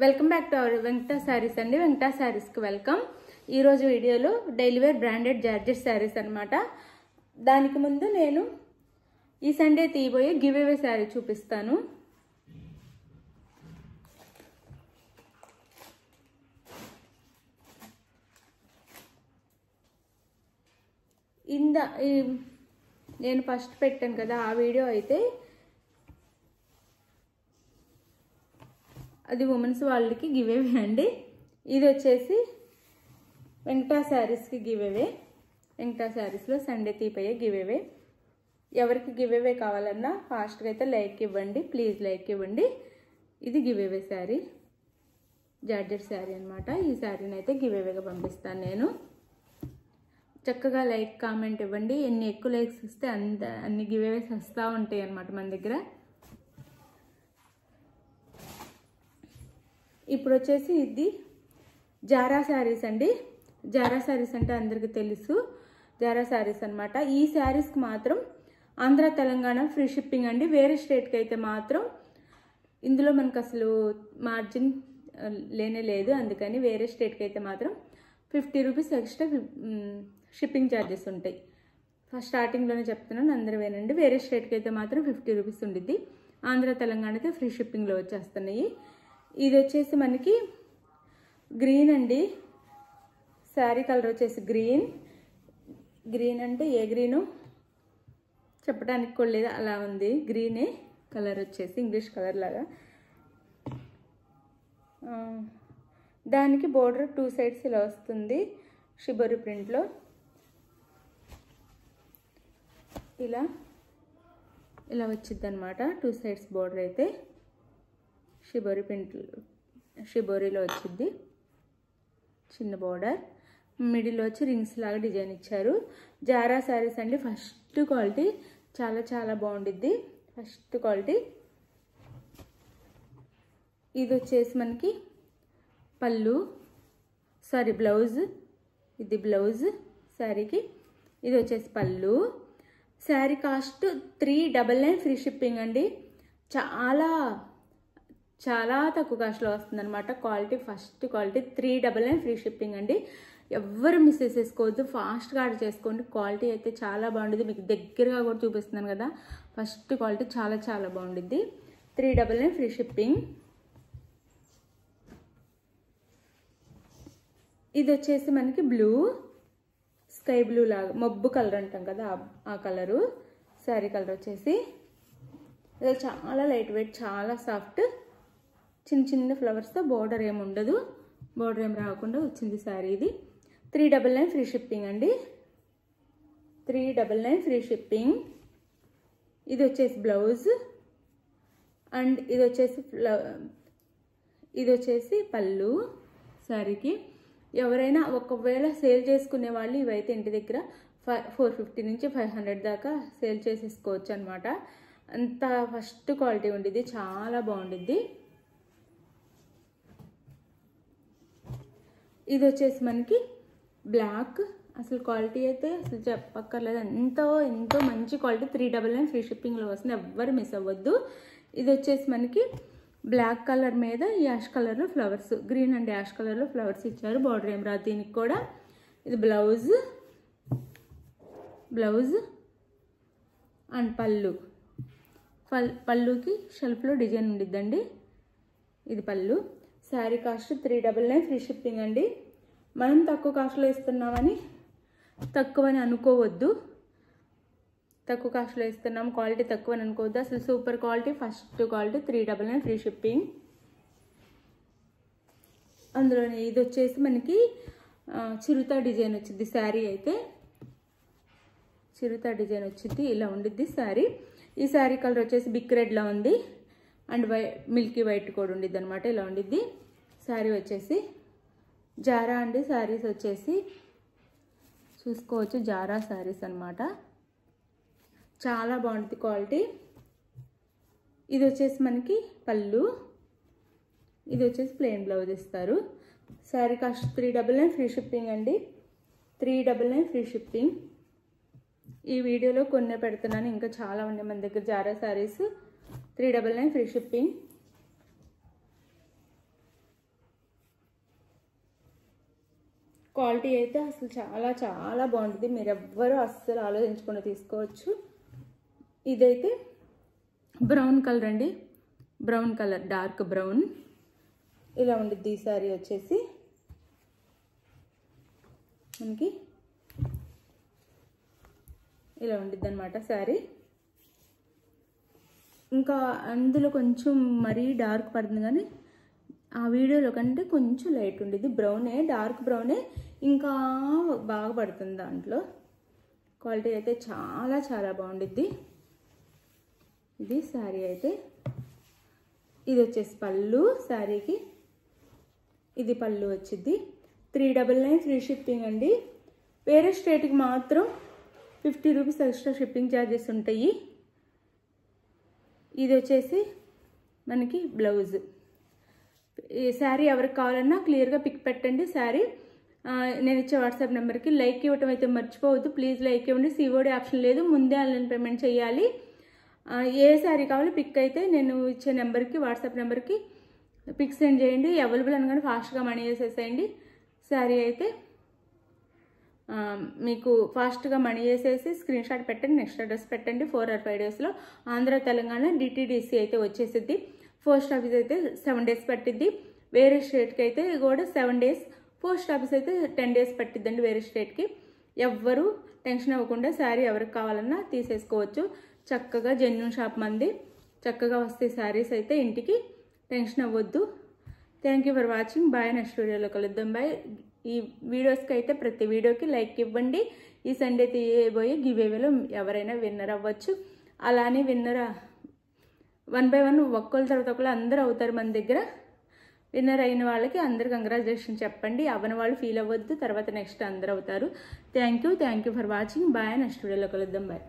Welcome back to our Venkata Sarees అండి. వెంకటా శారీస్కి welcome. ఈరోజు వీడియోలో daily wear branded georgette saris అనమాట. దానికి ముందు నేను ఈ సండే తీయబోయే గివ్ అవే శారీ చూపిస్తాను. నేను ఫస్ట్ పెట్టాను కదా ఆ వీడియో అయితే అది ఉమెన్స్ వాళ్ళకి గివ్ అవే అండి. ఇది వచ్చేసి వెంకటా శారీస్కి గివ్ అవే. వెంకటా శారీస్లో సండే తీపయ్యే గివ్ అవే. ఎవరికి గివ్ అవే కావాలన్నా ఫాస్ట్గా అయితే లైక్ ఇవ్వండి, ప్లీజ్ లైక్ ఇవ్వండి. ఇది give away sari, georgette sari అనమాట. ఈ శారీని అయితే గివ్ అవేగా పంపిస్తాను నేను. చక్కగా లైక్ కామెంట్ ఇవ్వండి. ఎన్ని ఎక్కువ లైక్స్ ఇస్తే అన్ని గివ్ అవేస్ వస్తూ ఉంటాయి అన్నమాట మన దగ్గర. ఇప్పుడు వచ్చేసి ఇది జారా శారీస్ అండి. జారా శారీస్ అంటే అందరికీ తెలుసు, జారా శారీస్ అనమాట. ఈ శారీస్కి మాత్రం ఆంధ్ర తెలంగాణ ఫ్రీ షిప్పింగ్ అండి. వేరే స్టేట్కి అయితే మాత్రం ఇందులో మనకు అసలు మార్జిన్ లేనే లేదు, అందుకని వేరే స్టేట్కి అయితే మాత్రం 50 రూపీస్ ఎక్స్ట్రా షిప్పింగ్ ఛార్జెస్ ఉంటాయి. ఫస్ట్ స్టార్టింగ్లోనే చెప్తున్నాను, అందరూ వేనండి. వేరే స్టేట్కి అయితే మాత్రం 50 రూపీస్ ఉండిద్ది. ఆంధ్ర తెలంగాణ అయితే ఫ్రీ షిప్పింగ్లో వచ్చేస్తున్నాయి. ఇది వచ్చేసి మనకి గ్రీన్ అండి. శారీ కలర్ వచ్చేసి గ్రీన్ అంటే ఏ గ్రీను చెప్పడానికి కూడా లేదు, అలా ఉంది. గ్రీనే కలర్ వచ్చేసి ఇంగ్లీష్ కలర్ లాగా. దానికి బోర్డర్ 2 సైడ్స్ ఇలా వస్తుంది షిబోరి ప్రింట్లో. ఇలా వచ్చింది అనమాట 2 సైడ్స్ బోర్డర్ అయితే. షిబోరిలో వచ్చింది చిన్న బోర్డర్. మిడిల్లో వచ్చి రింగ్స్ లాగా డిజైన్ ఇచ్చారు. జారా శారీస్ అండి. ఫస్ట్ క్వాలిటీ చాలా చాలా బాగుండిద్ది. First quality. ఇది వచ్చేసి మనకి బ్లౌజ్. ఇది బ్లౌజ్ శారీకి. ఇది వచ్చేసి పళ్ళు. శారీ కాస్ట్ 399 ఫ్రీ షిప్పింగ్ అండి. చాలా తక్కువ కాస్ట్లో వస్తుంది అనమాట. Quality first quality 399 free shipping అండి. ఎవ్వరు మిస్ చేసేసుకోవద్దు, ఫాస్ట్గా ఆర్డర్ చేసుకోండి. క్వాలిటీ అయితే చాలా బాగుంటుంది. మీకు దగ్గరగా కూడా చూపిస్తున్నాను కదా, ఫస్ట్ క్వాలిటీ చాలా చాలా బాగుంటుంది. 399 ఫ్రీ షిప్పింగ్. ఇది వచ్చేసి మనకి స్కై బ్లూ లాగా మబ్బు కలర్ అంటాం కదా, ఆ కలరు. శారీ కలర్ వచ్చేసి ఇది చాలా లైట్ వెయిట్, చాలా సాఫ్ట్. చిన్న చిన్న ఫ్లవర్స్తో బోర్డర్ ఏమి ఉండదు, బోర్డర్ ఏం రాకుండా వచ్చింది శారీ. ఇది 399 ఫ్రీ షిప్పింగ్ అండి. 399 ఫ్రీ షిప్పింగ్. ఇది వచ్చేసి బ్లౌజ్ అండ్ ఇది వచ్చేసి పళ్ళు శారీకి. ఎవరైనా ఒకవేళ సేల్ చేసుకునే వాళ్ళు ఇవైతే ఇంటి దగ్గర 450 నుంచి 500 దాకా సేల్ చేసేసుకోవచ్చు అనమాట. అంత ఫస్ట్ క్వాలిటీ ఉండిద్ది, చాలా బాగుండిద్ది. ఇది వచ్చేసి మనకి బ్లాక్. అసలు క్వాలిటీ అయితే అసలు చెప్పక్కర్లేదు, ఎంతో మంచి క్వాలిటీ. 399 ఫ్రీ షిప్పింగ్లో వస్తుంది, ఎవ్వరు మిస్ అవ్వద్దు. ఇది వచ్చేసి మనకి బ్లాక్ కలర్ మీద యాష్ కలర్లో ఫ్లవర్స్, గ్రీన్ అండ్ యాష్ కలర్లో ఫ్లవర్స్ ఇచ్చారు. బార్డర్ ఏం రాదు దీనికి కూడా. ఇది బ్లౌజ్ అండ్ పళ్ళుకి షెల్ఫ్లో డిజైన్ ఉండిద్దండి. ఇది పళ్ళు. శారీ కాస్ట్ 399 ఫ్రీ షిప్పింగ్ అండి. మనం తక్కువ కాస్ట్లో ఇస్తున్నామని తక్కువని అనుకోవద్దు. తక్కువ కాస్ట్లో ఇస్తున్నాం, క్వాలిటీ తక్కువ అని అనుకోవద్దు. అసలు super quality, first quality. 399 free shipping. అందులోనే ఇది వచ్చేసి మనకి చిరుత డిజైన్ వచ్చింది. శారీ అయితే చిరుత డిజైన్ వచ్చింది, ఇలా ఉండిద్ది శారీ. ఈ శారీ కలర్ వచ్చేసి బిక్ రెడ్లో ఉంది అండ్ మిల్కీ వైట్ కూడా ఉండిద్ది అనమాట. ఇలా ఉండిద్ది శారీ వచ్చేసి. జారా అండి శారీస్ వచ్చేసి చూసుకోవచ్చు, జారా శారీస్ అనమాట. చాలా బాగుంటుంది క్వాలిటీ. ఇది వచ్చేసి మనకి పళ్ళు. ఇది వచ్చేసి ప్లెయిన్ బ్లౌజ్ ఇస్తారు. శారీ కాస్ట్ 399 ఫ్రీ షిప్పింగ్ అండి. 399 ఫ్రీ షిప్పింగ్. ఈ వీడియోలో కొన్ని పెడుతున్నాను, ఇంకా చాలా ఉన్నాయి మన దగ్గర Zara saris. 399 free shipping. Quality అయితే అసలు చాలా చాలా బాగుంటుంది. మీరు ఎవ్వరూ అస్సలు ఆలోచించకుండా తీసుకోవచ్చు. ఇదైతే బ్రౌన్ కలర్ అండి, బ్రౌన్ కలర్, డార్క్ బ్రౌన్. ఇలా ఉండిద్ది ఈ శారీ వచ్చేసి మనకి ఇలా ఉండిద్ది అనమాట శారీ. ఇంకా అందులో కొంచెం మరీ డార్క్ పడుతుంది, కానీ ఆ వీడియోలో కంటే కొంచెం లైట్ ఉండిద్ది. బ్రౌనే, డార్క్ బ్రౌనే ఇంకా బాగా పడుతుంది దాంట్లో. క్వాలిటీ అయితే చాలా చాలా బాగుండిద్ది. ఇది శారీ అయితే. ఇది వచ్చేసి పళ్ళు శారీకి. ఇది పళ్ళు వచ్చింది. 399 ఫ్రీ షిప్పింగ్ అండి. వేరే స్టేట్కి మాత్రం 50 రూపీస్ ఎక్స్ట్రా షిప్పింగ్ ఛార్జెస్ ఉంటాయి. ఇది వచ్చేసి మనకి బ్లౌజ్. ఈ శారీ ఎవరికి కావాలన్నా క్లియర్గా పిక్ పెట్టండి. శారీ నేను ఇచ్చే వాట్సాప్ నెంబర్కి లైక్ ఇవ్వటం అయితే మర్చిపోవద్దు. ప్లీజ్ లైక్ ఇవ్వండి. సిఓడి ఆప్షన్ లేదు, ముందే ఆన్లైన్ పేమెంట్ చేయాలి. ఏ శారీ కావాలో పిక్ అయితే నేను ఇచ్చే నెంబర్కి, వాట్సాప్ నెంబర్కి పిక్ సెండ్ చేయండి. అవైలబుల్ అనగానే ఫాస్ట్గా మనీ వేసేసేయండి. శారీ అయితే మీకు ఫాస్ట్గా మనీ వేసేసి స్క్రీన్ షాట్ పెట్టండి, నెక్స్ట్ అడ్రస్ పెట్టండి. 4 or 5 డేస్లో ఆంధ్ర తెలంగాణ డిటీడీసీ అయితే వచ్చేసిద్ది. పోస్ట్ ఆఫీస్ అయితే 7 days పట్టిద్ది. వేరే స్టేట్కి అయితే కూడా 7 days, పోస్ట్ ఆఫీస్ అయితే 10 days పట్టిద్దండి వేరే స్టేట్కి. ఎవ్వరూ టెన్షన్ అవ్వకుండా శారీ ఎవరికి కావాలన్నా తీసేసుకోవచ్చు. చక్కగా జెన్యూన్ షాప్ మంది, చక్కగా వస్తాయి శారీస్ అయితే ఇంటికి. టెన్షన్ అవ్వద్దు. Thank you for watching. Bye. Next వీడియోలో కలుద్దాం. బాయ్. ఈ వీడియోస్కి అయితే ప్రతి వీడియోకి లైక్ ఇవ్వండి. ఈ సండే తీయబోయే గివేవేలో ఎవరైనా విన్నర్ అవ్వచ్చు. అలానే విన్నర్ 1 by 1 ఒక్కళ్ళ తర్వాత ఒకళ్ళు అందరూ అవుతారు మన దగ్గర. విన్నర్ అయిన వాళ్ళకి అందరు కంగ్రాచులేషన్ చెప్పండి. అవ్వని వాళ్ళు ఫీల్ అవ్వద్దు. తర్వాత నెక్స్ట్ అందరూ అవుతారు. Thank you for watching. Bye. Next వీడియోలో కలుద్దాం. బాయ్.